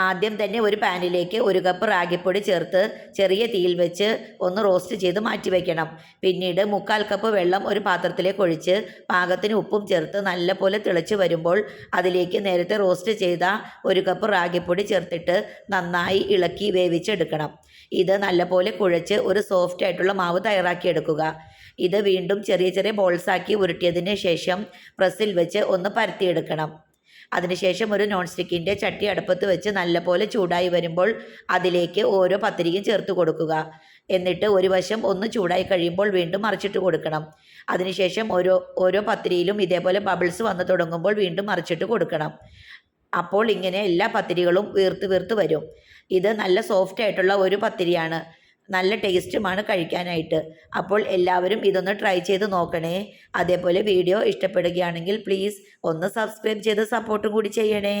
ആദ്യം തന്നെ ഒരു പാനിലേക്ക് 1 കപ്പ് റാഗിപ്പൊടി ചേർത്ത് ചെറിയ തീയിൽ വെച്ച് ഒന്ന് റോസ്റ്റ് ചെയ്ത് മാറ്റി വയ്ക്കണം. പിന്നീട് 3/4 കപ്പ് വെള്ളം ഒരു പാത്രത്തിലേക്ക് ഒഴിച്ച് പാകത്തിന് ഉപ്പും ചേർത്ത് നല്ലപോലെ തിളച്ച് വരുമ്പോൾ അതിലേക്ക് നേരത്തെ റോസ്റ്റ് ചെയ്ത 1 കപ്പ് റാഗിപ്പൊടി ചേർത്തിട്ട് നന്നായി ഇളക്കി വേവിച്ചെടുക്കണം. ഇത് നല്ലപോലെ കുഴച്ച് ഒരു സോഫ്റ്റ് ആയിട്ടുള്ള മാവ് തയ്യാറാക്കിയെടുക്കുക. ഇത് വീണ്ടും ചെറിയ ചെറിയ ബോൾസാക്കി ഉരുട്ടിയതിന് ശേഷം പ്രസ്സിൽ വെച്ച് ഒന്ന് പരത്തിയെടുക്കണം. അതിനുശേഷം ഒരു നോൺ സ്റ്റിക്കിൻ്റെ ചട്ടി അടുപ്പത്ത് വെച്ച് നല്ലപോലെ ചൂടായി വരുമ്പോൾ അതിലേക്ക് ഓരോ പത്തിരിയും ചേർത്ത് കൊടുക്കുക. എന്നിട്ട് ഒരു വശം ഒന്ന് ചൂടായി കഴിയുമ്പോൾ വീണ്ടും മറിച്ചിട്ട് കൊടുക്കണം. അതിനുശേഷം ഓരോ പത്തിരിയിലും ഇതേപോലെ ബബിൾസ് വന്ന് തുടങ്ങുമ്പോൾ വീണ്ടും മറിച്ചിട്ട് കൊടുക്കണം. അപ്പോൾ ഇങ്ങനെ എല്ലാ പത്തിരികളും വീർത്ത് വീർത്ത് വരും. ഇത് നല്ല സോഫ്റ്റ് ആയിട്ടുള്ള ഒരു പത്തിരിയാണ്. നല്ല ടേസ്റ്റുമാണ് കഴിക്കാനായിട്ട്. അപ്പോൾ എല്ലാവരും ഇതൊന്ന് ട്രൈ ചെയ്ത് നോക്കണേ. അതേപോലെ വീഡിയോ ഇഷ്ടപ്പെടുകയാണെങ്കിൽ പ്ലീസ് ഒന്ന് സബ്സ്ക്രൈബ് ചെയ്ത് സപ്പോർട്ടും കൂടി ചെയ്യണേ.